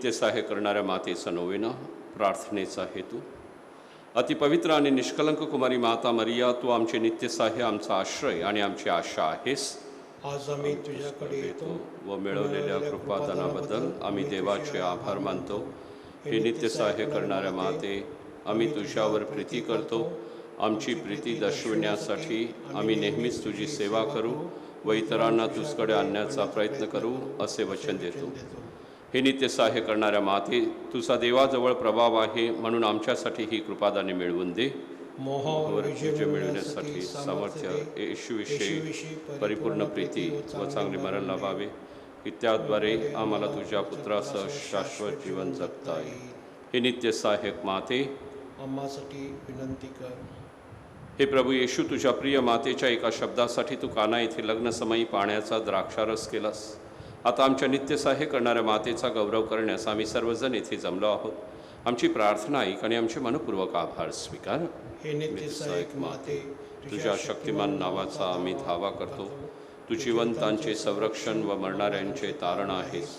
नित्य सहाय्य करणाऱ्या मातेचा नोवेना प्रार्थनेचा हेतू. अतिपवित्र आणि निष्कलंक कुमारी माता मरिया, तू आमचे नित्य सहाय्य, आमचा आश्रय आणि आमची आशा आहेस. आज आम्ही तुझ्याकडे येतो व मिळवलेल्या कृपादानाबद्दल आम्ही देवाचे आभार मानतो. हे नित्य सहाय्य करणाऱ्या माते, आम्ही तुझ्यावर प्रीती करतो. आमची प्रीती दर्शविण्यासाठी आम्ही नेहमीच तुझी सेवा करू व इतरांना तुझकडे आणण्याचा प्रयत्न करू असे वचन देतो. हे नित्य सहाय्य करणाऱ्या माते, तुझा देवाजवळ प्रभाव आहे, म्हणून आमच्यासाठी ही कृपादाने मिळवून दे. मोहावर विजय मिळवण्यासाठी सामर्थ्य, येशूविषयी परिपूर्ण प्रीती व चांगले मरण लाभावे, की त्याद्वारे आम्हाला तुझ्या पुत्रासह शाश्वत जीवन जगता येईल. हे नित्य सहाय्यक माते, आम्हासाठी विनंती कर. हे प्रभू येशू, तुझ्या प्रिय मातेच्या एका शब्दासाठी तू काना येथे लग्नसमयी पाण्याचा द्राक्षारस केलास. आता आमच्या नित्य सहाय्य करणाऱ्या मातेचा गौरव करण्यास आम्ही सर्वजण येथे जमलो आहोत. आमची प्रार्थना ऐक आणि आमचे मनपूर्वक आभार स्वीकार. हे नित्य सहाय्यक माते, तुझ्या शक्तिमान नावाचा आम्ही धावा करतो. तू जिवंतांचे संरक्षण व मरणाऱ्यांचे तारण आहेस.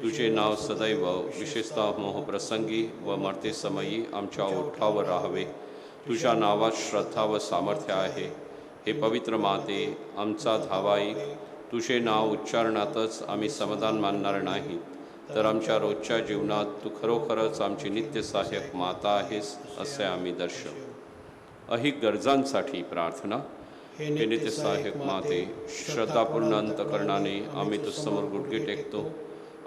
तुझे नाव सदैव, विशेषतः मोहप्रसंगी व मर्तेसमयी आमच्या ओठावर राहावे. तुझ्या नावात श्रद्धा व सामर्थ्य आहे. हे पवित्र माते, आमचा धावा ऐक. तुझे नाव उच्चारणातच आम्ही समाधान मानणार नाही, तर आमच्या रोजच्या जीवनात तू खरोखरच आमची नित्य सहाय्यक माता आहेस असे आम्ही दर्शवू. अहिक गरजांसाठी प्रार्थना. हे नित्य सहाय्यक माते, श्रद्धापूर्ण अंतकरणाने आम्ही तुझसमोर गुडघे टेकतो.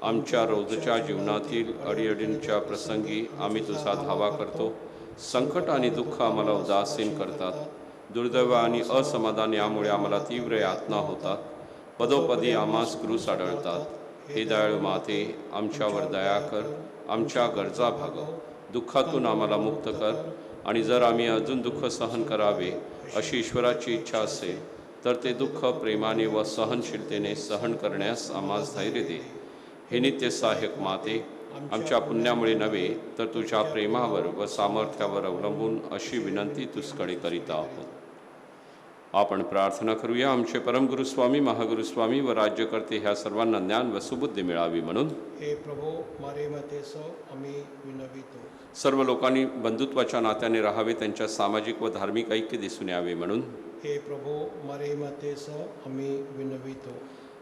आमच्या रोजच्या जीवनातील अडीअडींच्या प्रसंगी आम्ही तुझा धावा करतो. संकट आणि दुःख आम्हाला उदासीन करतात. दुर्दैव आणि असमाधान यामुळे आम्हाला तीव्र यातना होतात. पदोपदी आम्हास क्रूस आढळतात. हे दयाळू माते, आमच्यावर दया कर, आमच्या गरजा भागव, दुःखातून आम्हाला मुक्त कर. आणि जर आम्ही अजून दुःख सहन करावे अशी ईश्वराची इच्छा असेल, तर ते दुःख प्रेमाने व सहनशीलतेने सहन करण्यास आम्हास धैर्य दे. हे नित्य सहाय्यक माते, आमच्या पुण्यामुळे नव्हे, तर तुझ्या प्रेमावर व सामर्थ्यावर अवलंबून अशी विनंती तुझकडे करीत आहोत. आपण प्रार्थना करूया. आमचे परमगुरुस्वामी, महागुरुस्वामी व राज्यकर्ते ह्या सर्वांना ज्ञान व सुबुद्धी मिळावी म्हणून. हे प्रभो, मारे मतेसो आम्ही विनवितो. सर्व लोकांनी बंधुत्वाच्या नात्याने राहावे, त्यांच्या सामाजिक व धार्मिक ऐक्य दिसून यावे म्हणून. हे प्रभो, मारे मतेसो आम्ही विनवितो.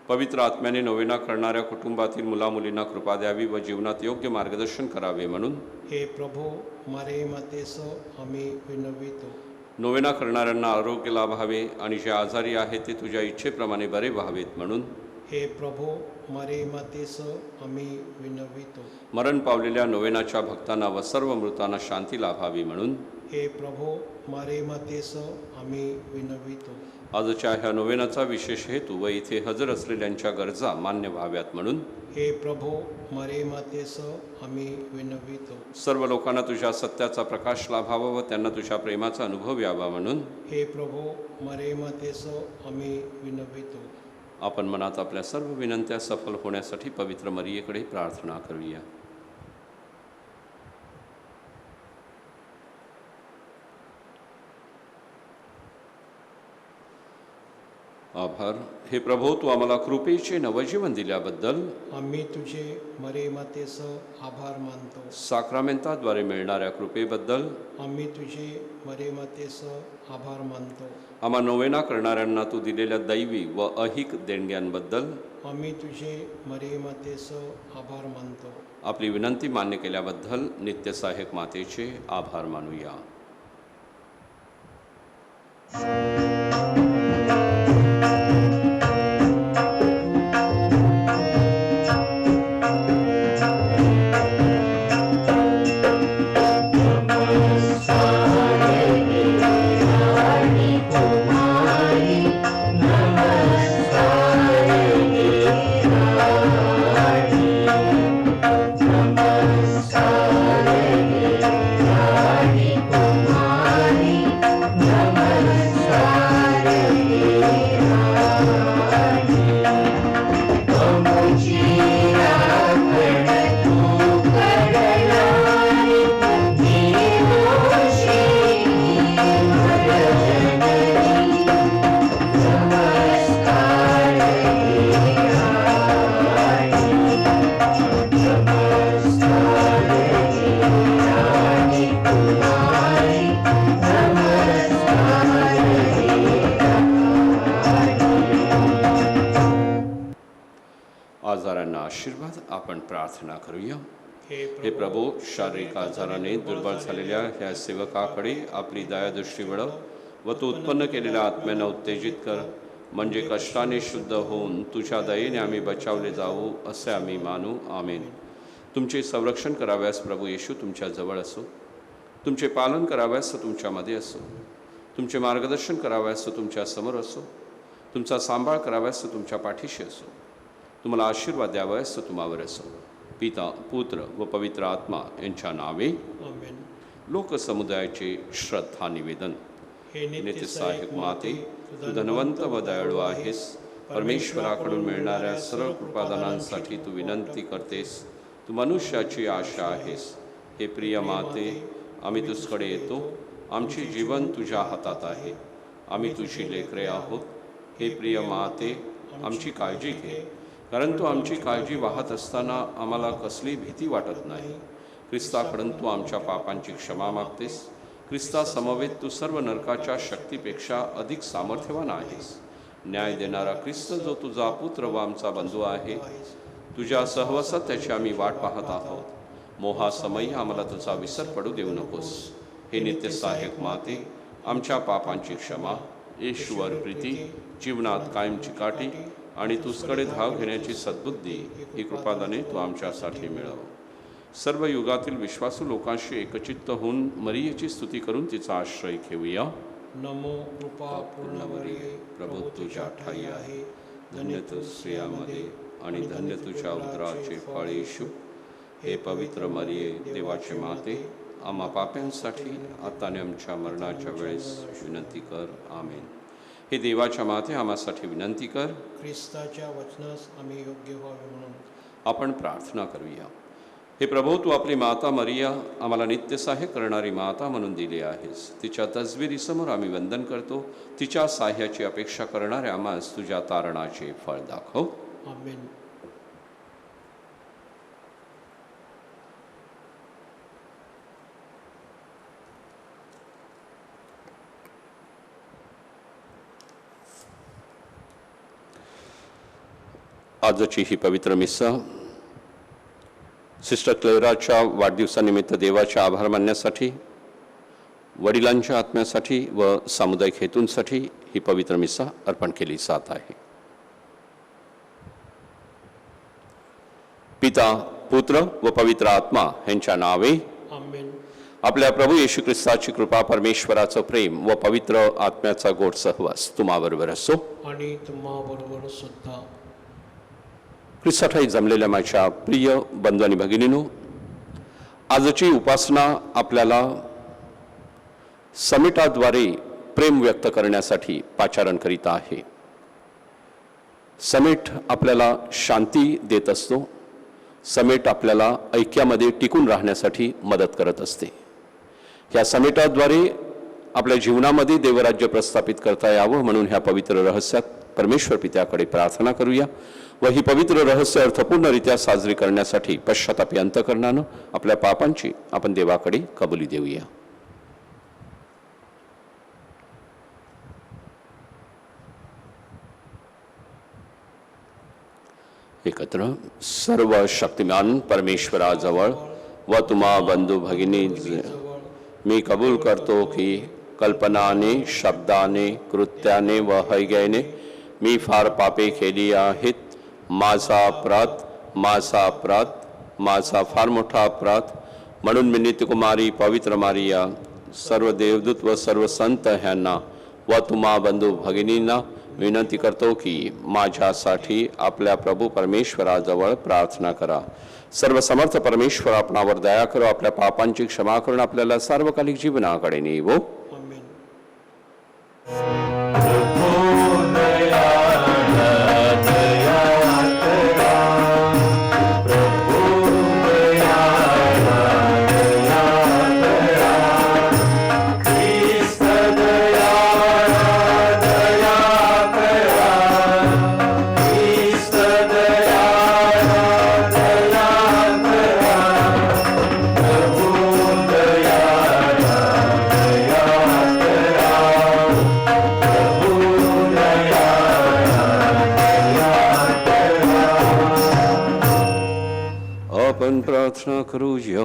पवित्र आत्म्याने नोवेना करणाऱ्या कुटुंबातील मुलामुलींना कृपा द्यावी व जीवनात योग्य मार्गदर्शन करावे म्हणून. हे प्रभो, मारे मतेसो आम्ही विनवितो. नोवेना करणाऱ्यांना आरोग्य लाभावे आणि जे आजारी आहेत ते तुझ्या इच्छेप्रमाणे बरे व्हावेत म्हणून. हे प्रभो, मारे मतेसो आम्ही विनवितो. मरण पावलेल्या नोवेनाच्या भक्तांना व सर्व मृतांना शांती लाभावी म्हणून. हे प्रभो, मारे मतेसो आम्ही विनवितो. आजच्या ह्या नोवेनाचा विशेष हेतू व इथे हजर असलेल्यांच्या गरजा मान्य व्हाव्यात म्हणून. हे प्रभो, मारे मतेसो आम्ही विनवितो. सर्व लोकांना तुझ्या सत्याचा प्रकाश लाभावा व त्यांना तुझ्या प्रेमाचा अनुभव यावा म्हणून. हे प्रभो, मारे मतेसो आम्ही विनवितो. आपण मनात आपल्या सर्व विनंत्या सफल होण्यासाठी पवित्र मरियेकडे प्रार्थना करूया. आभार. हे प्रभो, तू आम्हाला कृपेचे नवजीवन दिल्याबद्दल आम्ही तुझे मरे मतेसो आभार मानतो. साक्रामेंताद्वारे मिळणाऱ्या कृपेबद्दल आम्ही तुझे मरे मतेसो आभार मानतो. आम्हा नोवेना करणाऱ्यांना तू दिलेल्या दैवी व अहिक देणग्यांबद्दल आम्ही तुझे मरे मतेसो आभार मानतो. आपली विनंती मान्य केल्याबद्दल नित्य सहाय्यक मातेचे आभार मानूया. Namaskar आजारांना आशीर्वाद. आपण प्रार्थना करूया. हे हे प्रभू, शारीरिक आजाराने दुर्बल झालेल्या ह्या सेवकाकडे आपली दयादृष्टी वळव व तू उत्पन्न केलेल्या आत्म्यांना उत्तेजित कर, म्हणजे कष्टाने शुद्ध होऊन तुझ्या दयेने आम्ही बचावले जाऊ असे आम्ही मानू. आमेन. तुमचे संरक्षण कराव्यास प्रभू येशू तुमच्या जवळ असो, तुमचे पालन कराव्यास तुमच्यामध्ये असो, तुमचे मार्गदर्शन कराव्यास तुमच्या समोर असो, तुमचा सांभाळ कराव्यास तुमच्या पाठीशी असो, तुम्हाला आशीर्वाद द्यावयास तुम्हावर असो. पिता, पुत्र व पवित्र आत्मा यांच्या नावे. आमेन. लोकसमुदायाचे श्रद्धा निवेदन. हे नित्य सहायक माते, तू धनवंत व दयाळू आहेस. परमेश्वराकडून मिळणाऱ्या सर्व कृपादानांसाठी तू विनंती करतेस. तू मनुष्याची आशा आहेस. हे प्रिय माते, आम्ही तुझकडे येतो. आमचे जीवन तुझ्या हातात आहे. आम्ही तुझी लेकरे आहोत. हे प्रिय माते, आमची काळजी घे, कारण तू आमची काळजी वाहत असताना आम्हाला कसली भीती वाटत नाही. ख्रिस्ताकडून तू आमच्या पापांची क्षमा मागतेस. ख्रिस्ता समवेत तू सर्व नरकाच्या शक्तीपेक्षा अधिक सामर्थ्यवान आहेस. न्याय देणारा ख्रिस्त जो तुझा पुत्र व आमचा बंधू आहे, तुझ्या सहवासात त्याची आम्ही वाट पाहत आहोत. मोहासमयी आम्हाला तुझा विसर पडू देऊ नकोस. हे नित्य सहायक माते, आमच्या पापांची क्षमा, येशूवर प्रीती, जीवनात कायमची काठी आणि तुझकडे धाव घेण्याची सद्बुद्धी ही कृपादाने तू आमच्यासाठी मिळव. सर्व युगातील विश्वासू लोकांशी एकचित्त होऊन मरियेची स्तुती करून तिचा आश्रय घेऊया. नमो कृपा पूर्ण मरिये, प्रभू तुझ्या ठाई आहे. धन्य तू स्त्रियांमध्ये आणि धन्य तुझ्या उदराचे फळ येशू. हे पवित्र मरिये, देवाचे माते, आम्हा पाप्यांसाठी आता आणि आमच्या मरणाच्या वेळेस विनंती कर. आमेन. हे देवाच्या माते, आम्हासाठी विनंती कर. ख्रिस्ताच्या वचनास आम्ही योग्य व्हावे म्हणून आपण प्रार्थना करूया. हे प्रभू, तू आपली माता मरिया आम्हाला नित्यसहाय्य करणारी माता म्हणून दिली आहेस. तिच्या तसबिरीसमोर आम्ही वंदन करतो. तिच्या साह्याची अपेक्षा करणाऱ्या आम्हास तुझ्या तारणाचे फळ दाखव. आमेन. आजची ही पवित्र मिसा सिस्टर क्लेराच्या वाढदिवसानिमित्त देवाचे आभार मानण्यासाठी, वडिलांच्या आत्म्यासाठी व सामुदायिक हेतूंसाठी ही पवित्र मिसा अर्पण केली जात आहे. पिता, पुत्र व पवित्र आत्मा यांच्या नावे. आमेन. आपल्या प्रभू येशू ख्रिस्ताची कृपा, परमेश्वराचं प्रेम व पवित्र आत्म्याचा गोड सहवास तुम्हाबरोबर असो. आणि तुम्हाबरोबर सुद्धा. ख्रिस्ताठाई जमलेल्या माझ्या प्रिय बंधू आणि भगिनींनो, आजची उपासना आपल्याला समेटाद्वारे प्रेम व्यक्त करण्यासाठी पाचारण करीत आहे. समेट आपल्याला शांती देत असतो. समेट आपल्याला ऐक्यामध्ये टिकून राहण्यासाठी मदत करत असते. ह्या समेटाद्वारे आपल्या जीवनामध्ये देवराज्य प्रस्थापित करता यावं म्हणून ह्या पवित्र रहस्यात परमेश्वर पित्याकडे प्रार्थना करूया व ही पवित्र रहस्य अर्थपूर्णरित्या साजरी करण्यासाठी पश्चातापी अंतकरणानं आपल्या पापांची आपण देवाकडे कबुली देऊया. एकत्र. सर्व शक्तिमान परमेश्वराजवळ व तुम्हा बंधू भगिनी, मी कबूल करतो की कल्पनाने, शब्दाने, कृत्याने व हयगयाने मी फार पापे केली आहेत. माझा अपराध, माझा फार मोठा अपराध. म्हणून मी नित्यकुमारी पवित्र मारिया, सर्व देवदूत व सर्व संत ह्यांना व तुम्हा बंधू भगिनींना विनंती करतो की माझ्यासाठी आपल्या प्रभू परमेश्वराजवळ प्रार्थना करा. सर्व समर्थ परमेश्वर आपणावर दया करो, आपल्या पापांची क्षमा करून आपल्याला सार्वकालिक जीवनाकडे नेवो. आमेन. दया प्रार्थना करूया.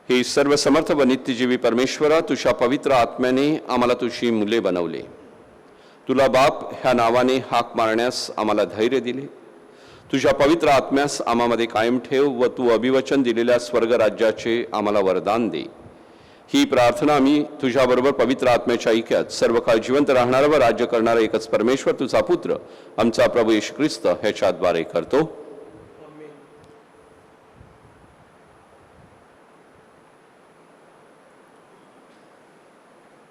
हे सर्व समर्थ व नित्यजीवी परमेश्वरा, तुझ्या पवित्र आत्म्याने आम्हाला तुझी मुले बनवले. तुला बाप ह्या नावाने हाक मारण्यास आम्हाला धैर्य दिले. तुझ्या पवित्र आत्म्यास आम्हामध्ये कायम ठेव व तू अभिवचन दिलेल्या स्वर्ग राज्याचे आम्हाला वरदान दे. ही प्रार्थना आम्ही तुझ्याबरोबर पवित्र आत्म्याच्या ऐक्यात सर्व काळ जिवंत राहणारा व राज्य करणारा एकच परमेश्वर तुझा पुत्र आमचा प्रभू येशू ख्रिस्त ह्याच्याद्वारे करतो.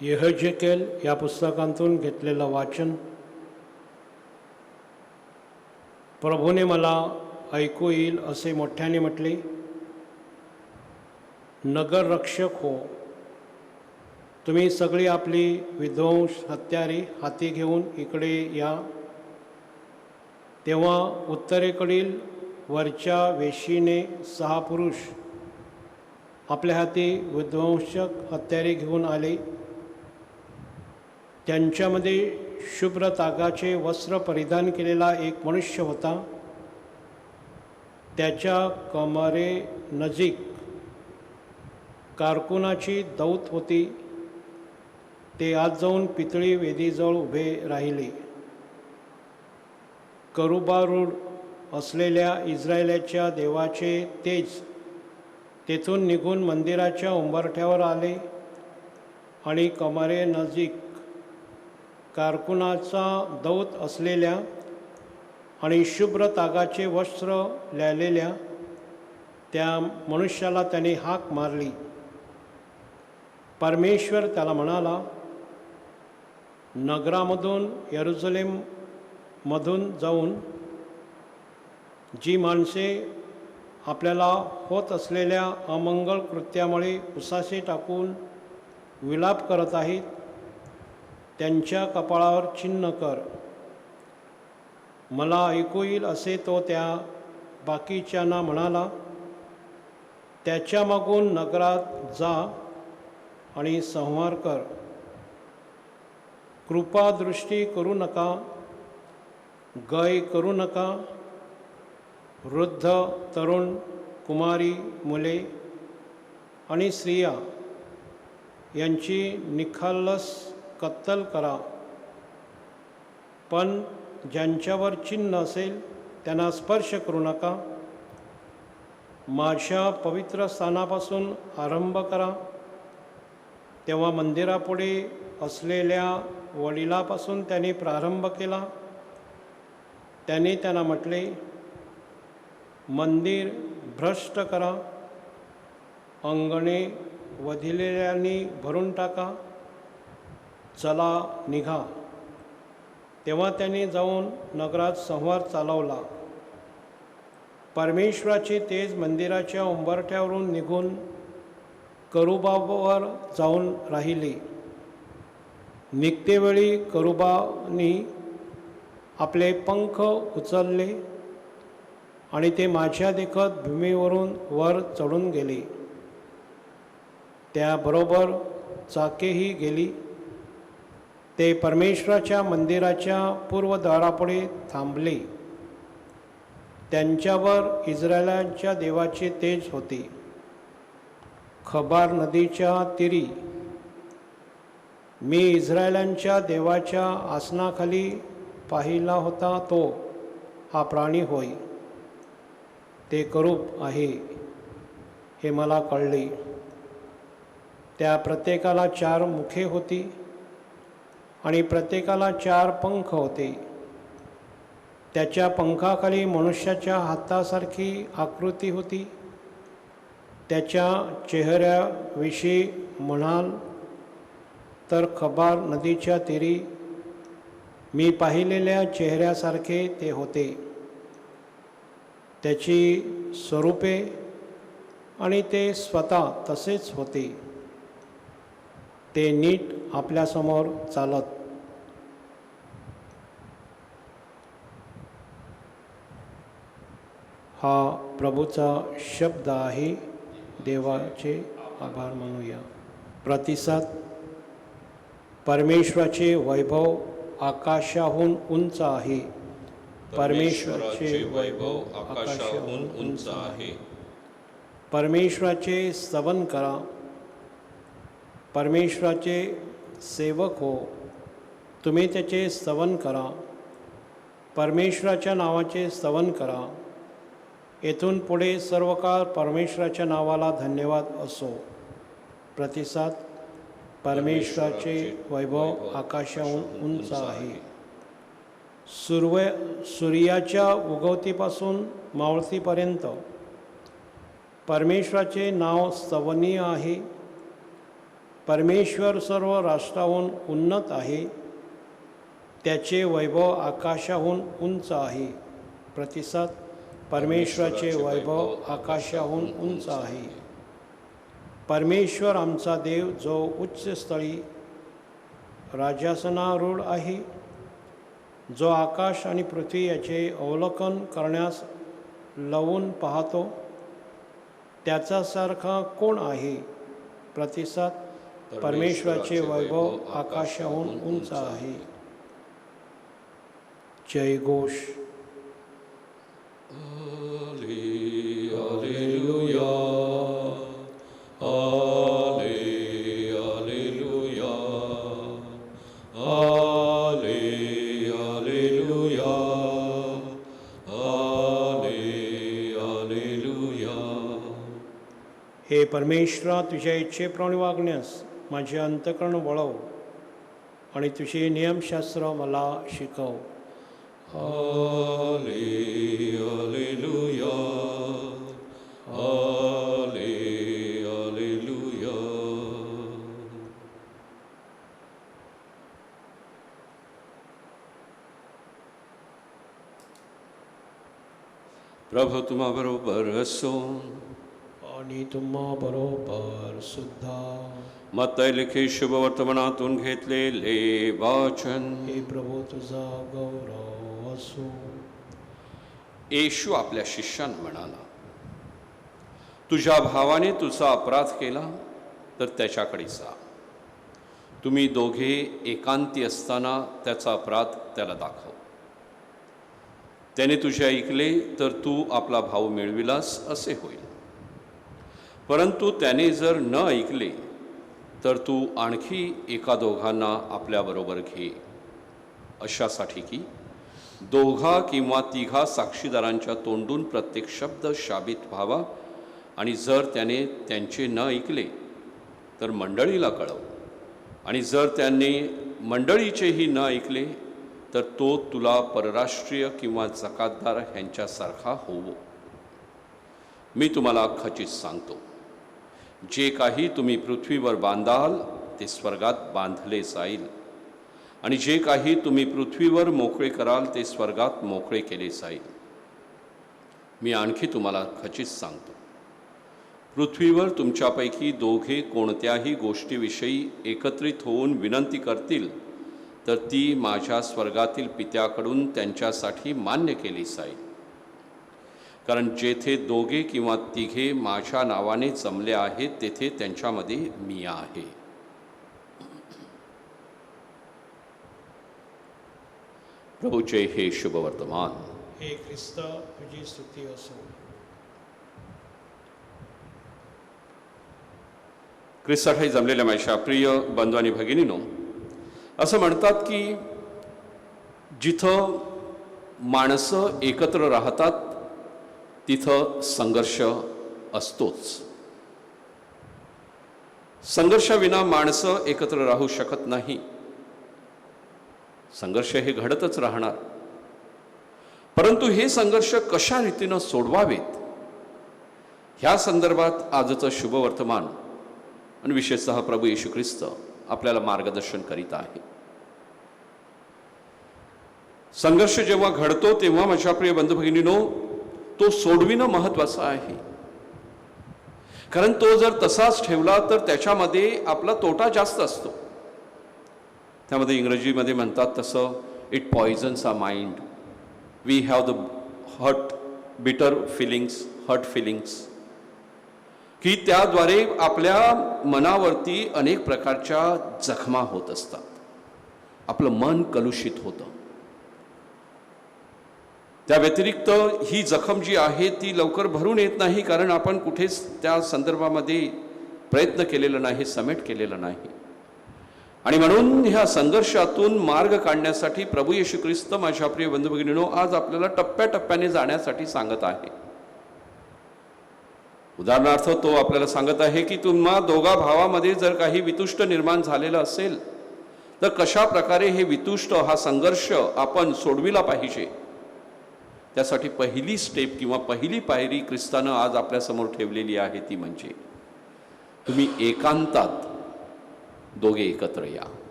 यहेजकेल या पुस्तकातून घेतलेलं वाचन. प्रभूने मला ऐकू येईल असे मोठ्याने म्हटले, नगररक्षक हो, तुम्ही सगळी आपली विध्वंस हत्यारे हाती घेऊन इकडे या. तेव्हा उत्तरेकडील वरच्या वेशीने 6 पुरुष आपल्या हाती विध्वंसक हत्यारे घेऊन आले. त्यांच्यामध्ये शुभ्र तागाचे वस्त्र परिधान केलेला एक मनुष्य होता. त्याच्या कमरे नजीक कारकुनाची दौत होती. ते आत जाऊन पितळी वेदीजवळ उभे राहिले. करुबारूढ असलेल्या इस्रायलाच्या देवाचे तेज तेथून निघून मंदिराच्या उंबरठ्यावर आले आणि कमरे नजीक कारकुनाचा दौत असलेल्या आणि शुभ्र तागाचे वस्त्र ल्यालेल्या त्या मनुष्याला त्याने हाक मारली. परमेश्वर त्याला म्हणाला, नगरामधून यरूशलेममधून जाऊन जी माणसे आपल्याला होत असलेल्या अमंगळ कृत्यामुळे उसासे टाकून विलाप करत आहेत, त्यांच्या कपाळावर चिन्ह कर. मला ऐकू येईल असे तो त्या बाकीच्यांना म्हणाला. त्याच्या मागून नगरात जा आणि संहार कर. कृपादृष्टी करू नका, गय करू नका. वृद्ध, तरुण, कुमारी, मुले आणि स्त्रिया यांची निखालस कत्तल करा. पण ज्यांच्यावर चिन्ह असेल त्यांना स्पर्श करू नका. माझ्या पवित्र स्थानापासून आरंभ करा. तेव्हा मंदिरापुढे असलेल्या वडिलापासून त्याने प्रारंभ केला. त्याने त्यांना म्हटले, मंदिर भ्रष्ट करा, अंगणे वधिलेल्यांनी भरून टाका. चला निघा. तेव्हा त्याने जाऊन नगरात संहार चालवला. परमेश्वराचे तेज मंदिराच्या उंबरठ्यावरून निघून करुबावर जाऊन राहिले. निघतेवेळी करुबांनी आपले पंख उचलले आणि ते माझ्या देखत भूमीवरून वर चढून गेले. त्याबरोबर चाकेही गेली. ते परमेश्वराच्या मंदिराच्या पूर्वद्वारापुढे थांबले. त्यांच्यावर इस्रायलाच्या देवाचे तेज होते. खबार नदीच्या तीरी मी इस्रायलांच्या देवाच्या आसनाखाली पाहिला होता तो हा प्राणी होय. ते करूप आहे हे मला कळले. त्या प्रत्येकाला 4 मुखे होती आणि प्रत्येकाला 4 पंख होते. त्याच्या पंखाखाली मनुष्याच्या हातासारखी आकृती होती. त्याच्या चेहऱ्याविषयी म्हणाल तर खबार नदीच्या तीरी मी पाहिलेल्या चेहऱ्यासारखे ते होते. त्याची स्वरूपे आणि ते स्वतः तसेच होते. ते नीट आपल्यासमोर चालत. हा प्रभूचा शब्द आहे. देवाचे आभार मानूया. प्रतिसाद. परमेश्वराचे वैभव आकाशाहून उंच आहे. परमेश्वराचे वैभव आकाशाहून उंच आहे. परमेश्वराचे स्तवन करा. परमेश्वराचे सेवक हो, तुम्ही त्याचे स्तवन करा. परमेश्वराच्या नावाचे स्तवन करा. येथून पुढे सर्व काळ परमेश्वराच्या नावाला धन्यवाद असो. प्रतिसाद. परमेश्वराचे वैभव आकाशाहून उंच आहे. सूर्याच्या उगवतीपासून मावळतीपर्यंत परमेश्वराचे नाव स्तवनीय आहे. परमेश्वर सर्व राष्ट्राहून उन्नत आहे. त्याचे वैभव आकाशाहून उंच आहे. प्रतिसाद. परमेश्वराचे वैभव आकाशाहून उंच आहे. परमेश्वर आमचा देव जो उच्च स्थळी राजासनारूढ आहे, जो आकाश आणि पृथ्वी याचे अवलोकन करण्यास लवून पाहतो, त्याच्यासारखा कोण आहे. प्रतिसाद. परमेश्वराचे वैभव आकाशाहून उंच आहे. जय घोष. Hallelujah, hallelujah, hallelujah, hallelujah. हे परमेश्वरा, तुझ्या इच्छेप्रमाणे वागण्यास माझे अंतःकरण वळव आणि तुझे नियमशास्त्र मला शिकव. Hallelujah, hallelujah. प्रभु तुम्हा बरोबर असो आणि तुम्हा बरोबर सुद्धा. मत्तई लिखित शुभवर्तमानातून घेतलेले वाचन. हे प्रभू तुझा गौरव असो. येशू आपल्या शिष्यांना म्हणाला, तुझ्या भावाने तुझा अपराध केला तर त्याच्याकडे जा. तुम्ही दोघे एकांती असताना त्याचा अपराध त्याला दाखव. त्याने तुझे ऐकले तर तू आपला भाऊ मिळविलास असे होईल. परंतु त्याने जर न ऐकले तर तू आणखी एका दोघांना आपल्याबरोबर घे, अशासाठी की दोघा किंवा तिघा साक्षीदारांच्या तोंडून प्रत्येक शब्द शाबित व्हावा. आणि जर त्याने त्यांचे न ऐकले तर मंडळीला कळव. आणि जर त्यांनी मंडळीचेही न ऐकले तर तो तुला परराष्ट्रीय किंवा जकातदार ह्यांच्यासारखा होवो. मी तुम्हाला खचित सांगतो, जे काही तुम्ही पृथ्वीवर बांधाल ते स्वर्गात बांधले जाईल, आणि जे काही तुम्ही पृथ्वीवर मोकळे कराल ते स्वर्गात मोकळे केले जाईल. मी आणखी तुम्हाला खचित सांगतो, पृथ्वीवर तुमच्यापैकी दोघे कोणत्याही गोष्टीविषयी एकत्रित होऊन विनंती करतील तर ती माझ्या स्वर्गातील पित्याकडून त्यांच्यासाठी मान्य केली जाईल. कारण जेथे दोघे किंवा तिघे माझ्या नावाने जमले आहेत तेथे त्यांच्यामध्ये मी आहे. प्रभूचे हे शुभवर्तमान. हे ख्रिस्त तुझी स्तुती असो. ख्रिस्तासाठी जमलेल्या माझ्या प्रिय बंधू आणि भगिनीनो, असं म्हणतात की जिथं माणसं एकत्र राहतात तिथं संघर्ष असतोच. संघर्षाविना माणसं एकत्र राहू शकत नाही. संघर्ष हे घडतच राहणार. परंतु हे संघर्ष कशा रीतीनं सोडवावेत ह्या संदर्भात आजचं शुभवर्तमान आणि विशेषतः प्रभू येशू ख्रिस्त आपल्याला मार्गदर्शन करीत आहे. संघर्ष जेव्हा घडतो तेव्हा माझ्या प्रिय बंधू भगिनीनो तो सोडविणं महत्त्वाचं आहे. कारण तो जर तसाच ठेवला तर त्याच्यामध्ये आपला तोटा जास्त असतो. त्यामध्ये इंग्रजीमध्ये म्हणतात तसं, it poisons our mind. We have the hurt bitter feelings, hurt feelings, की त्याद्वारे आपल्या मनावरती अनेक प्रकारच्या जखमा होत असतात. आपलं मन कलुषित होतं. त्या व्यतिरिक्त ही जखम जी आहे ती लवकर भरून येत नाही, कारण आपण कुठेच त्या संदर्भामध्ये प्रयत्न केलेला नाही, समेट केलेला नाही. आणि म्हणून ह्या संघर्षातून मार्ग काढण्यासाठी प्रभू येशू ख्रिस्त माझ्या प्रिय बंधू भगिनींनो आज आपल्याला टप्प्याटप्प्याने जाण्यासाठी सांगत आहे. उदाहरणार्थ तो आपल्याला सांगत आहे की तुम्हा दोघा भावामध्ये जर काही वितुष्ट निर्माण झालेलं असेल तर कशा प्रकारे हे वितुष्ट, हा संघर्ष आपण सोडविला पाहिजे. त्यासाठी पहिली स्टेप किंवा पहिली पायरी ख्रिस्तानं आज आपल्यासमोर ठेवलेली आहे, ती म्हणजे तुम्ही एकांतात दोघे एकत्र या.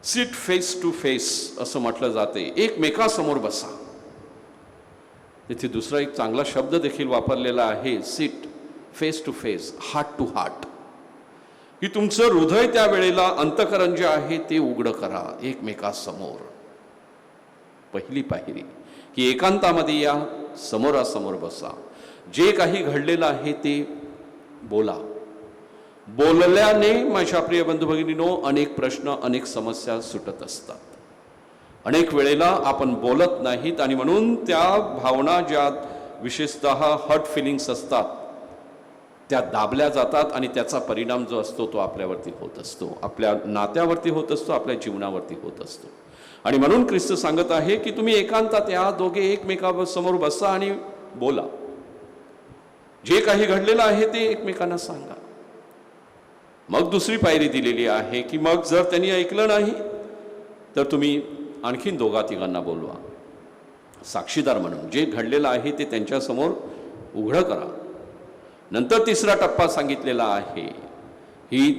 सिट फेस टू फेस असं म्हटलं जाते, एकमेकासमोर बसा. तिथे दुसरा एक चांगला शब्द देखील वापरलेला आहे, sit face to face, heart to heart, की तुमचं हृदय त्या वेळेला, अंतःकरण जे आहे ते उघडं करा एकमेकासमोर. पहिली पायरी की एकांतामध्ये या, समोरासमोर बसा, जे काही घडलेलं आहे ते बोला. बोलल्याने माझ्या प्रिय बंधू भगिनींनो अनेक प्रश्न, अनेक समस्या सुटत असतात. अनेक वेळेला आपण बोलत नाहीत आणि म्हणून त्या भावना ज्या विशेषतः हर्ट फिलिंग्स असतात त्या दाबल्या जातात आणि त्याचा परिणाम जो असतो तो आपल्यावरती होत असतो, आपल्या नात्यावरती होत असतो, आपल्या जीवनावरती होत असतो. आणि म्हणून ख्रिस्त सांगत आहे की तुम्ही एकांतात या, दोघे एकमेकांसमोर बसा आणि बोला. जे काही घडलेलं आहे ते एकमेकांना सांगा. मग दुसरी पायरी दिलेली आहे की मग जर त्यांनी ऐकलं नाही तर तुम्ही आणखीन दोघा तिघांना बोलवा, साक्षीदार म्हणून जे घडलेलं आहे ते त्यांच्यासमोर उघडं करा. नंतर तिसरा टप्पा सांगितलेला आहे, ही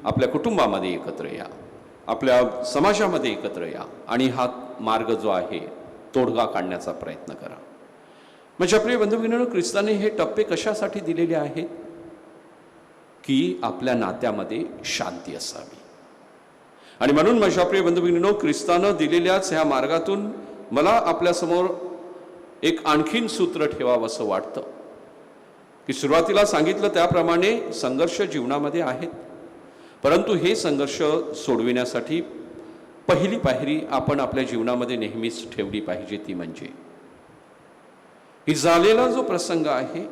आपल्या कुटुंबामध्ये एकत्र या, आपल्या समाजामध्ये एकत्र या आणि हा मार्ग जो आहे तोडगा काढण्याचा प्रयत्न करा. माझ्या प्रिय बंधू भगिनींनो, ख्रिस्ताने हे टप्पे कशासाठी दिलेले आहेत की आपल्या नात्यामध्ये शांती असावी. आणि म्हणून माझ्या प्रिय बंधू भगिनींनो, ख्रिस्तानं दिलेल्याच ह्या मार्गातून मला आपल्यासमोर एक आणखीन सूत्र ठेवावं असं वाटतं की सुरुवातीला सांगितलं त्याप्रमाणे संघर्ष जीवनामध्ये आहेत, परंतु हे संघर्ष सोडविण्यासाठी पहिली पायरी आपण आपल्या जीवनामध्ये नेहमीच ठेवली पाहिजे, ती म्हणजे ही झालेला जो प्रसंग आहे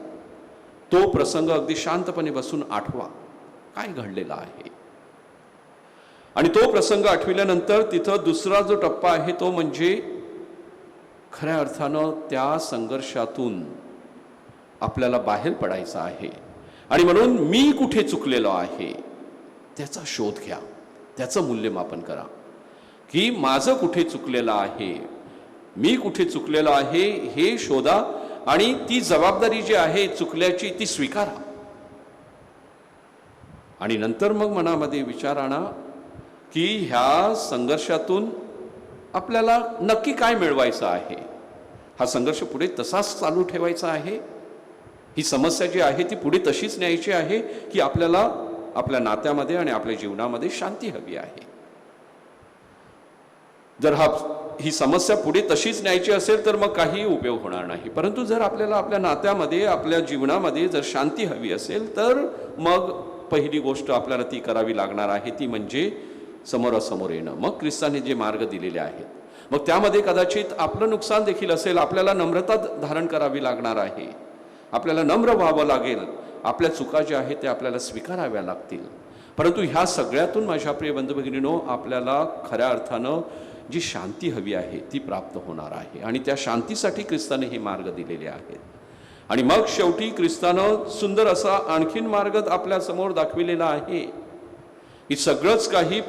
तो प्रसंग अगदी शांतपणे बसून आठवा, काय घडलेला आहे. आणि तो प्रसंग आठविल्यानंतर तिथं दुसरा जो टप्पा आहे तो म्हणजे खऱ्या अर्थानं त्या संघर्षातून आपल्याला बाहेर पडायचं आहे. आणि म्हणून मी कुठे चुकलेलो आहे त्याचा शोध घ्या, त्याचं मूल्यमापन करा की माझं कुठे चुकलेलं आहे, मी कुठे चुकलेलो आहे हे शोधा आणि ती जबाबदारी जी आहे चुकल्याची ती स्वीकारा. आणि नंतर मग मनामध्ये विचार आणा की ह्या संघर्षातून आपल्याला नक्की काय मिळवायचं आहे. हा संघर्ष पुढे तसाच चालू ठेवायचा आहे, ही समस्या जी आहे ती पुढे तशीच न्यायची आहे की आपल्याला आपल्या नात्यामध्ये आणि आपल्या जीवनामध्ये शांती हवी आहे. जर ही समस्या पुढे तशीच न्यायची असेल तर मग काही उपयोग होणार नाही. परंतु जर आपल्याला आपल्या नात्यामध्ये, आपल्या जीवनामध्ये जर शांती हवी असेल तर मग पहिली गोष्ट आपल्याला ती करावी लागणार आहे, ती म्हणजे समोरासमोर येणं. मग ख्रिस्ताने जे मार्ग दिलेले आहेत, मग त्यामध्ये कदाचित आपलं नुकसान देखील असेल, आपल्याला नम्रता धारण करावी लागणार आहे, आपल्याला नम्र व्हावं लागेल, आपल्या चुका ज्या आहेत त्या आपल्याला स्वीकाराव्या लागतील. परंतु ह्या सगळ्यातून माझ्या प्रिय बंधू भगिनींनो आपल्याला खऱ्या अर्थानं जी शांती हवी आहे ती प्राप्त होणार आहे. आणि त्या शांतीसाठी ख्रिस्ताने हे मार्ग दिलेले आहेत. आणि मग शेवटी ख्रिस्तानं सुंदर असा आणखीन मार्ग आपल्या समोर दाखविलेला आहे की सगळंच काही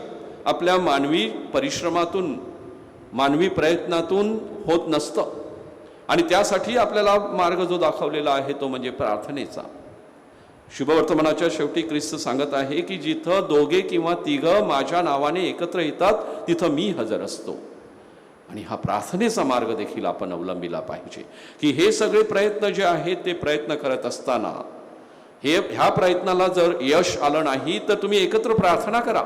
आपल्या मानवी परिश्रमातून, मानवी प्रयत्नातून होत नसतं. आणि त्यासाठी आपल्याला मार्ग जो दाखवलेला आहे तो म्हणजे प्रार्थनेचा. शुभवर्तमानाच्या शेवटी ख्रिस्त सांगत आहे की जिथं दोघे किंवा तिघं माझ्या नावाने एकत्र येतात तिथं मी हजर असतो. आणि हा प्रार्थनेचा मार्ग देखील आपण अवलंबिला पाहिजे की हे सगळे प्रयत्न जे आहेत ते प्रयत्न करत असताना ह्या प्रयत्नाला जर यश आलं नाही तर तुम्ही एकत्र प्रार्थना करा.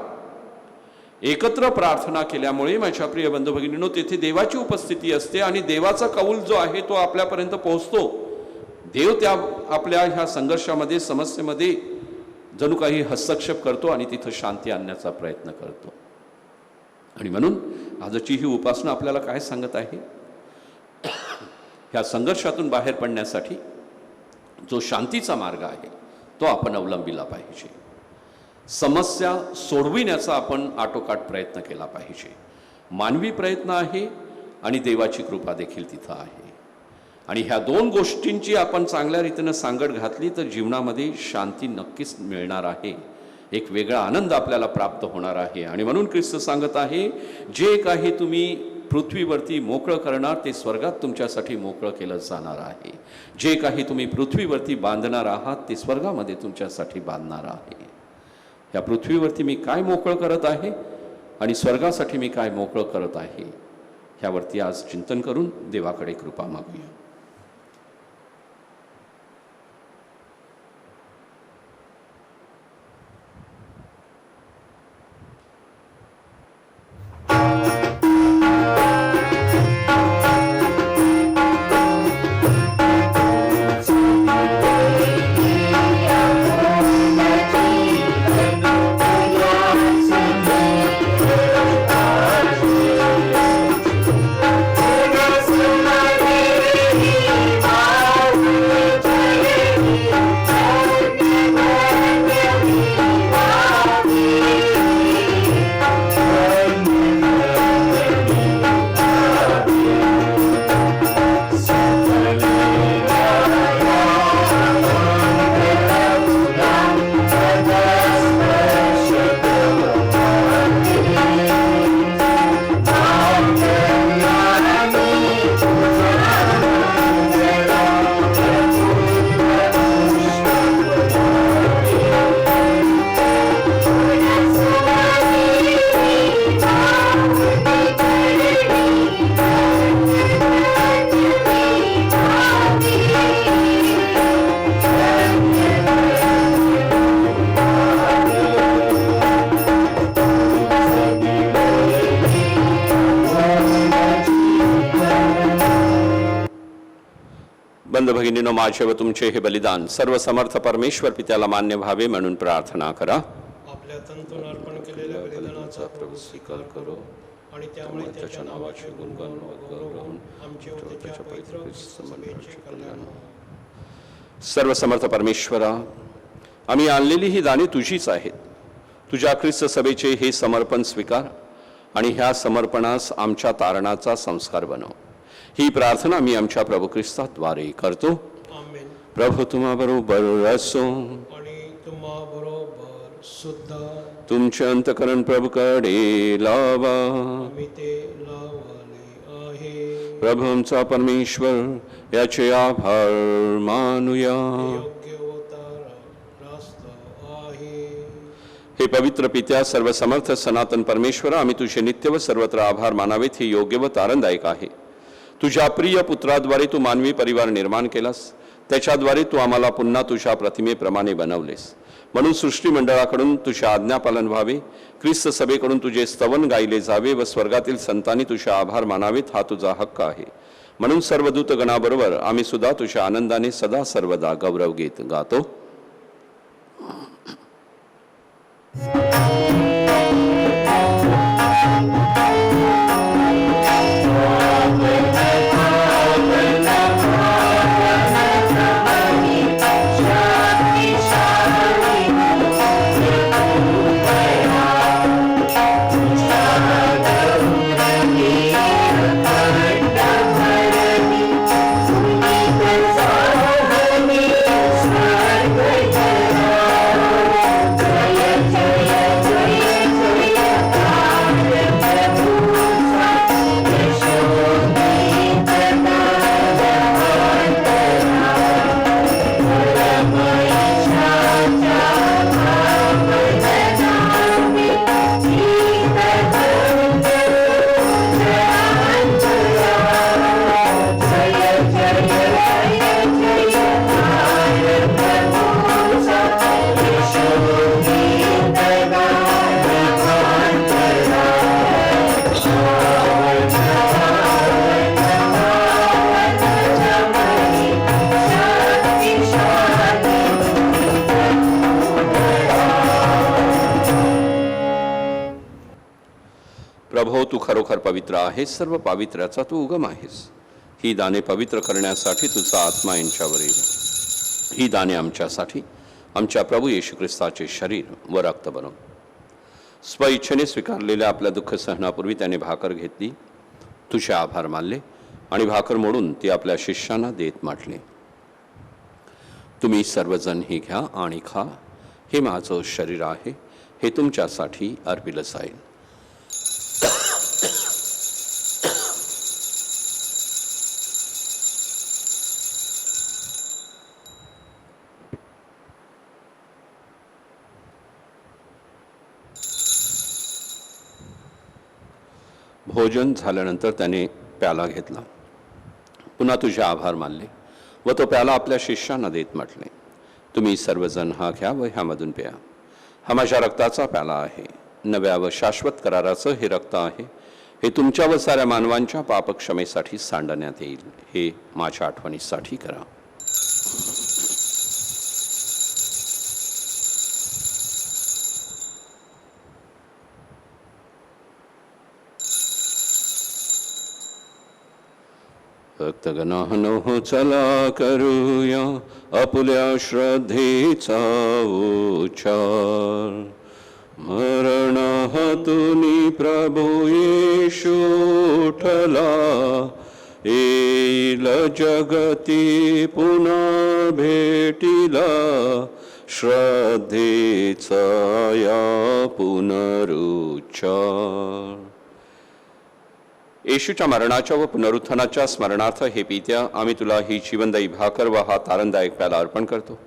एकत्र प्रार्थना केल्यामुळे माझ्या प्रिय बंधू भगिनींनो तेथे देवाची उपस्थिती असते आणि देवाचा कौल जो आहे तो आपल्यापर्यंत पोहोचतो. देव त्या आपल्या ह्या संघर्षामध्ये, समस्येमध्ये जणू काही हस्तक्षेप करतो आणि तिथं शांती आणण्याचा प्रयत्न करतो. आणि म्हणून आजची ही उपासना आपल्याला काय सांगत आहे ह्या संघर्षातून बाहेर पडण्यासाठी जो शांतीचा मार्ग आहे तो आपण अवलंबिला पाहिजे. समस्या सोडविण्याचा आपण आटोकाट प्रयत्न केला पाहिजे. मानवी प्रयत्न आहे आणि देवाची कृपा देखील तिथं आहे. आणि ह्या दोन गोष्टींची आपण चांगल्या रीतीनं सांगड घातली तर जीवनामध्ये शांती नक्कीच मिळणार आहे. एक वेगळा आनंद आपल्याला प्राप्त होणार आहे. आणि म्हणून ख्रिस्त सांगत आहे, जे काही तुम्ही पृथ्वीवरती मोकळं करणार ते स्वर्गात तुमच्यासाठी मोकळं केलं जाणार आहे. जे काही तुम्ही पृथ्वीवरती बांधणार आहात ते स्वर्गामध्ये तुमच्यासाठी बांधणार आहे. या पृथ्वीवरती मी काय मोकळं करत आहे आणि स्वर्गासाठी मी काय मोकळं करत आहे, ह्यावरती आज चिंतन करून देवाकडे कृपा मागूया. बंधू भगिनीनो, माझे व तुमचे हे बलिदान सर्व समर्थ परमेश्वर पित्याला मान्य व्हावे म्हणून प्रार्थना करा. आपल्या तंतून अर्पण केलेल्या बलिदानाचा प्रभू स्वीकार करो आणि त्यामुळे त्याच्या नावाचे गुणगान व गौरव होऊन आमचे व त्याच्या पवित्र समेचे कल्याण हो. सर्व समर्थ परमेश्वरा, आम्ही आणलेली ही दाने तुझीच आहेत. तुझ्या ख्रिस्त सभेचे हे समर्पण स्वीकार आणि ह्या समर्पणास आमच्या तारणाचा संस्कार बनव. ही प्रार्थना मी आमच्या प्रभू ख्रिस्ताद्वारे करतो. आमेन. प्रभू तुम्हा बरोबर असो आणि तुम्हा बरोबर सुद्धा. तुमचे अंतकरण प्रभूकडे लावा. आम्ही ते लावले आहे. प्रभू आमचा परमेश्वर याचे आभार मानूया. योग्य व रास्त आहे. हे पवित्र पित्या, सर्व समर्थ सनातन परमेश्वर, आम्ही तुझे नित्य व सर्वत्र आभार मानावेत हे योग्य व तारणदायक आहे. तुझ्या प्रिय पुत्राद्वारे तू मानवी परिवार निर्माण केलास. त्याच्याद्वारे तू आम्हाला पुन्हा तुझ्या प्रतिमेप्रमाणे बनवलेस. म्हणून सृष्टी मंडळाकडून तुझ्या आज्ञापालन व्हावे, ख्रिस्त सभेकडून तुझे स्तवन गायले जावे व स्वर्गातील संतांनी तुझे आभार मानावेत हा तुझा हक्क आहे. म्हणून सर्व दूतगणाबरोबर आम्ही सुद्धा तुझ्या आनंदाने सदा सर्वदा गौरव गीत गातो. प्रभो, तू खरोखर पवित्र आहेस. सर्व पावित्र्याचा तू उगम आहेस. ही दाने पवित्र करण्यासाठी तुझा आत्मा यांच्यावर येईल. ही दाने आमच्यासाठी आमच्या प्रभू येशू ख्रिस्ताचे शरीर व रक्त बनव. स्वइच्छेने स्वीकारलेल्या आपल्या दुःख सहनापूर्वी त्याने भाकर घेतली, तुझे आभार मानले आणि भाकर मोडून ती आपल्या शिष्यांना देत म्हटले, तुम्ही सर्वजण ही घ्या आणि खा. हे माझं शरीर आहे, हे तुमच्यासाठी अर्पिलं जाईल. भोजन झाल्यानंतर त्याने प्याला घेतला, पुन्हा तुझे आभार मानले व तो प्याला आपल्या शिष्यांना देत म्हटले, तुम्ही सर्वजण हा घ्या व ह्यामधून प्या. हा माझ्या रक्ताचा प्याला आहे, नव्या व शाश्वत कराराचं हे रक्त आहे. हे तुमच्या व साऱ्या मानवांच्या पापक्षमेसाठी सांडण्यात येईल. हे माझ्या आठवणीसाठी करा. भक्तगणांनो, चला करूया आपुल्या श्रद्धेचा उच्चार. मरणातून प्रभू येशू उठला, येईल जगती पुन्हा भेटीला. श्रद्धेचा या पुनरुच्चार. येशूच्या मरणाच्या व पुनरुत्थानाच्या स्मरणार्थ हे पित्या, आम्ही तुला ही जीवनदायी भाकर व हा तारणदायक प्याला अर्पण करतो.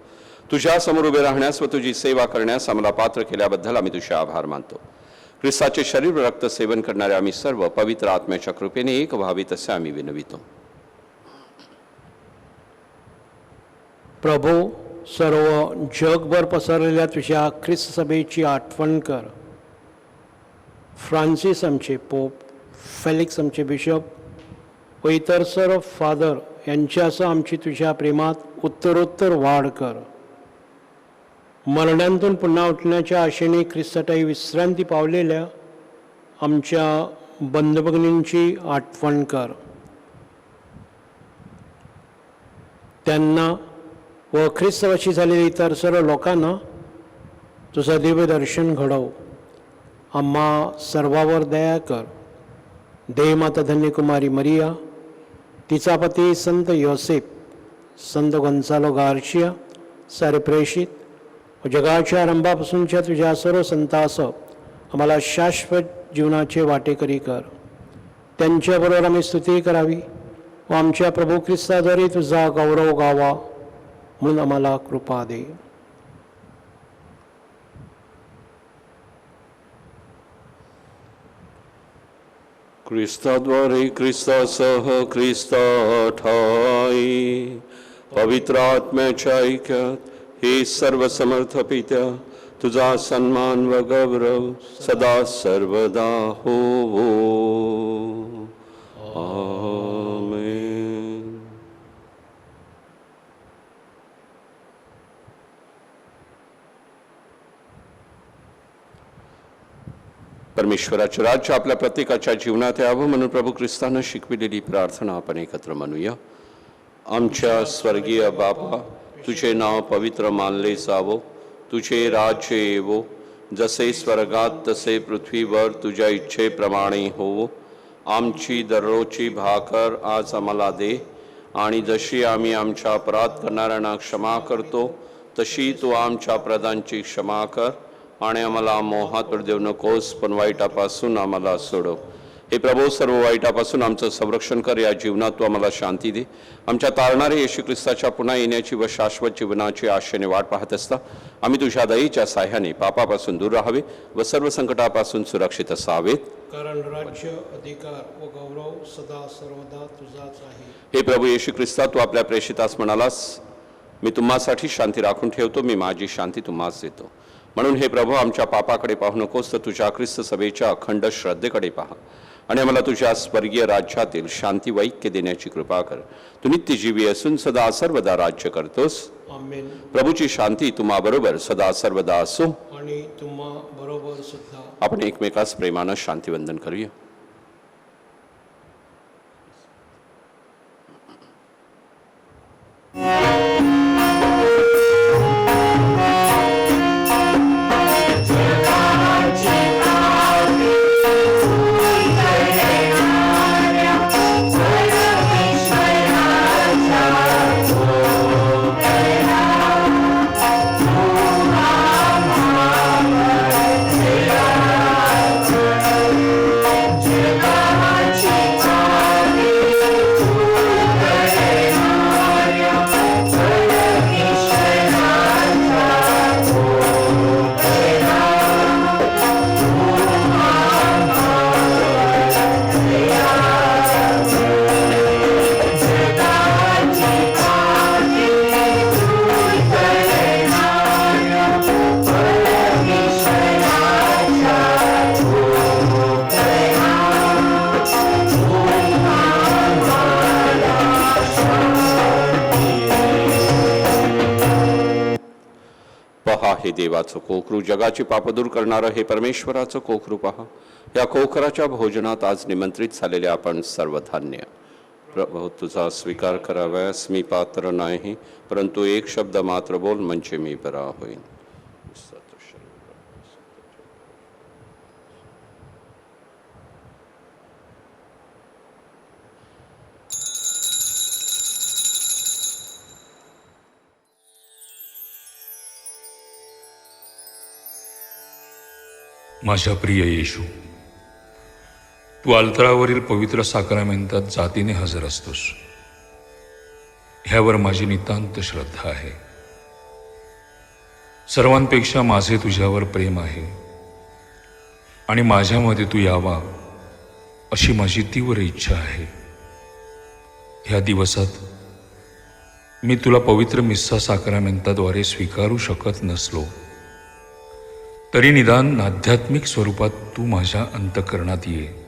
तुझ्या समोर उभे राहण्यास व तुझी सेवा करण्यास आम्हाला पात्र केल्याबद्दल आम्ही तुझे आभार मानतो. ख्रिस्ताचे शरीर व रक्त सेवन करणारे आम्ही सर्व पवित्र आत्म्याच्या कृपेने एक व्हावे तसे आम्ही विनवितो. प्रभू, सर्व जगभर पसरलेल्या तुझ्या ख्रिस्त सभेची आठवण कर. फ्रान्सिस आमचे पोप, फेलिक्स आमचे बिशप व इतर सर्व फादर यांच्यासह आमची तुझ्या प्रेमात उत्तरोत्तर वाढ कर. मरणांतून पुन्हा उठण्याच्या आशेने ख्रिस्ताठायी विश्रांती पावलेल्या आमच्या बंधुभगिनींची आठवण कर. त्यांना व ख्रिस्तवशी झालेल्या इतर सर्व लोकांना तुझं दिव्य दर्शन घडव. आम्हा सर्वावर दया कर. देवमाता धन्यकुमारी मरिया, तिचा पती संत योसेफ, संत गोन्सालो गार्शिया, सारे प्रेषित व जगाच्या आरंभापासूनच्या तुझ्या सर्व संतांसह आम्हाला शाश्वत जीवनाचे वाटेकरी कर. त्यांच्याबरोबर आम्ही स्तुती करावी व आमच्या प्रभू ख्रिस्ताद्वारे तुझा गौरव गावा म्हणून आम्हाला कृपा दे. ख्रिस्ताद्वारे, ख्रिस्तासह, ख्रिस्ताठाई पवित्र आत्म्याच्या ऐक्यात हे सर्व समर्थ पित्या, तुझा सन्मान व गौरव सदा सर्वदा होवो. आमेन. परमेश्वराचे राज्य आपल्या प्रत्येकाच्या जीवनात यावं म्हणून प्रभू ख्रिस्तानं शिकविलेली प्रार्थना आपण एकत्र म्हणूया. आमच्या स्वर्गीय बापा, तुझे नाव पवित्र मानले जावो, तुझे राज्य येवो, जसे स्वर्गात तसे पृथ्वीवर तुझ्या इच्छेप्रमाणे होवो. आमची दररोजची भाकर आज आम्हाला दे, आणि जशी आम्ही आमच्या अपराध करणाऱ्यांना क्षमा करतो तशी तू आमच्या अपराधांची क्षमा कर, आणि आम्हाला मोहात देऊ नकोस पण वाईटापासून आम्हाला सोडव. हे प्रभू, सर्व वाईटापासून आमचं संरक्षण कर. या जीवनात तू आम्हाला शांती दे. आमच्या तारणारे येशू ख्रिस्ताच्या पुन्हा येण्याची व शाश्वत जीवनाची आशेने वाट पाहत असता आम्ही तुझ्या दयेच्या साह्याने पापापासून दूर राहावे व सर्व संकटापासून सुरक्षित असावेत. कारण राज्य, अधिकार व गौरव सदा सर्वदा तुझाच आहे. हे प्रभू येशू ख्रिस्ता, तू आपल्या प्रेषितास म्हणालास, मी तुम्हासाठी शांती राखून ठेवतो, मी माझी शांती तुम्हास देतो. म्हणून हे प्रभू, आमच्या पापाकडे पाहू नकोस तर तुझ्या ख्रिस्त सभेच्या अखंड श्रद्धेकडे पहा आणि आम्हाला तुझ्या स्वर्गीय राज्यातील शांती व ऐक्य देण्याची कृपा कर. तू नित्यजीवी असून सदा सर्वदा राज्य करतोस. आमेन. प्रभूची शांती तुम्हा बरोबर सदा सर्वदा असो. आणि तुम्हा बरोबर सुद्धा. आपण एकमेकास प्रेमानं शांतिवंदन करूया. हे देवाचं कोकरू, जगाची पाप दूर करणारं हे परमेश्वराचं कोकरू पहा. या कोकराच्या भोजनात आज निमंत्रित झालेले आपण सर्व धान्य. प्रभू, तुझा स्वीकार कराव्यास मी पात्र नाही, परंतु एक शब्द मात्र बोल म्हणजे मी बरा होईन. माझ्या प्रिय येशू, तू अल्तरावरील पवित्र साक्रामेंतात जातीने हजर असतोस. ह्यावर माझी नितांत श्रद्धा आहे. सर्वांपेक्षा माझे तुझ्यावर प्रेम आहे आणि माझ्यामध्ये तू यावा अशी माझी तीव्र इच्छा आहे. ह्या दिवसात मी तुला पवित्र मिस्सा साक्रामेंताद्वारे स्वीकारू शकत नसलो तरी निदान आध्यात्मिक स्वरूपात तू माझ्या अंतःकरणात ये.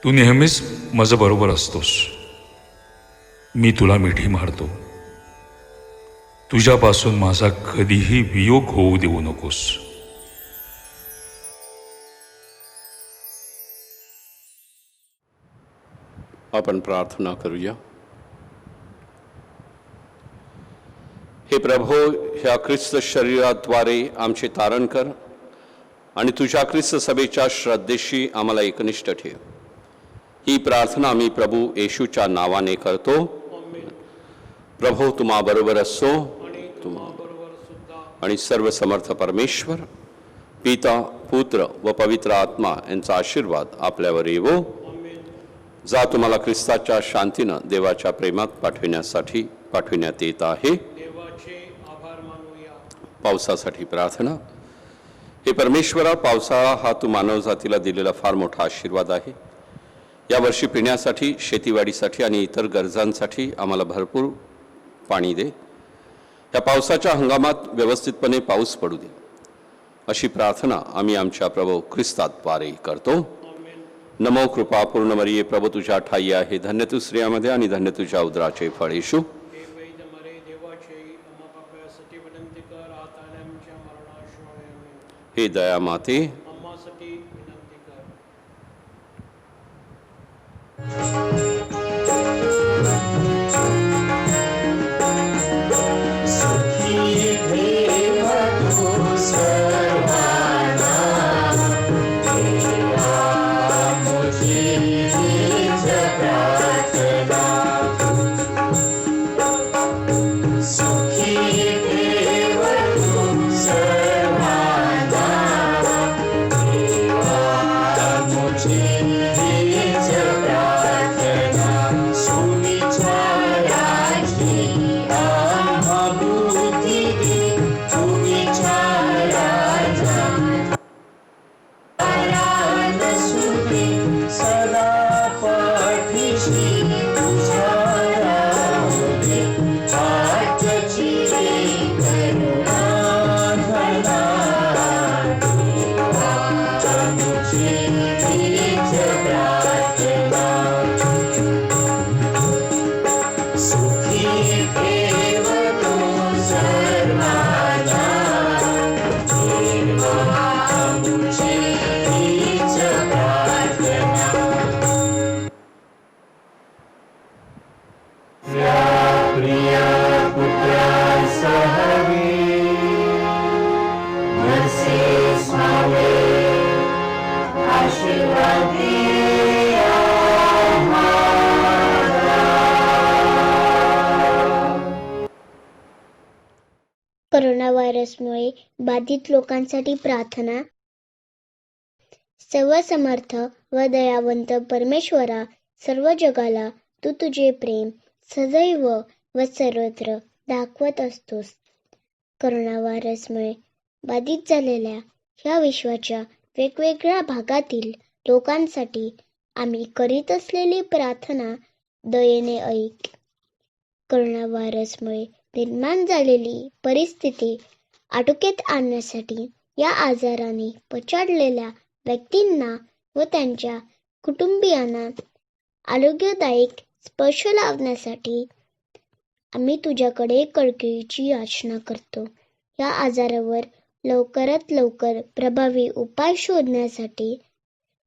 तू नेहमीच माझं बरोबर असतोस. मी तुला मिठी मारतो. तुझ्यापासून माझा कधीही वियोग होऊ देऊ नकोस. आपण प्रार्थना करूया. हे प्रभो, ह्या ख्रिस्त शरीराद्वारे आमचे तारण कर आणि तुझ्या ख्रिस्त सभेच्या श्रद्धेशी आम्हाला एकनिष्ठ ठेव. ही प्रार्थना आम्ही प्रभू येशूच्या नावाने करतो. प्रभो, तुम्हा बरोबर असो आणि सर्व समर्थ परमेश्वर पिता, पुत्र व पवित्र आत्मा यांचा आशीर्वाद आपल्यावर येवो. जा तुम्हाला ख्रिस्ताच्या शांतीनं देवाच्या प्रेमात पाठविण्यात येत आहे. पावसासाठी प्रार्थना. हे परमेश्वरा, पावसाळा हा तू मानवजातीला दिलेला फार मोठा आशीर्वाद आहे. यावर्षी पिण्यासाठी, शेतीवाडीसाठी आणि इतर गरजांसाठी आम्हाला भरपूर पाणी दे. या पावसाच्या हंगामात व्यवस्थितपणे पाऊस पडू दे, अशी प्रार्थना आम्ही आमच्या प्रभू ख्रिस्ताद्वारे करतो. नमो कृपा पूर्ण मरिये, प्रभू तुझ्या ठाई आहे, धन्य तू स्त्रियामध्ये आणि धन्य तुझ्या उदराचे फळ येशू. हे दया माते, कोरोना व्हायरसमुळे बाधित लोकांसाठी प्रार्थना. सर्व समर्थ व दयावंत परमेश्वरा, सर्व जगाला तू तुझे प्रेम सदैव व सर्वत्र दाखवत असतोस. कोरोना व्हायरसमुळे बाधित झालेल्या ह्या विश्वाच्या वेगवेगळ्या भागातील लोकांसाठी आम्ही करीत असलेली प्रार्थना दयेने ऐक. कोरोना व्हायरसमुळे निर्माण झालेली परिस्थिती आटोक्यात आणण्यासाठी या आजाराने पछाडलेल्या व्यक्तींना व त्यांच्या कुटुंबियांना आरोग्यदायक स्पर्श लावण्यासाठी आम्ही तुझ्याकडे कळकळीची याचना करतो. या आजारावर लवकरात लवकर प्रभावी उपाय शोधण्यासाठी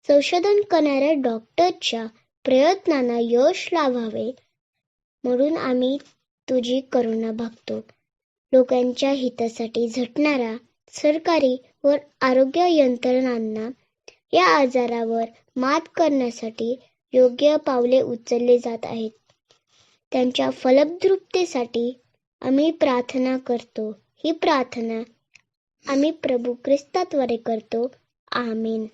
संशोधन करणाऱ्या डॉक्टरच्या प्रयत्नांना यश लाभावे म्हणून आम्ही तुझी करुणा भागतो. लोकांच्या हितासाठी झटणाऱ्या सरकारी व आरोग्य यंत्रणांना या आजारावर मात करण्यासाठी योग्य पावले उचलले जात आहेत. त्यांच्या फलद्रुपतेसाठी आम्ही प्रार्थना करतो. ही प्रार्थना आम्ही प्रभू ख्रिस्ताद्वारे करतो. आमेन.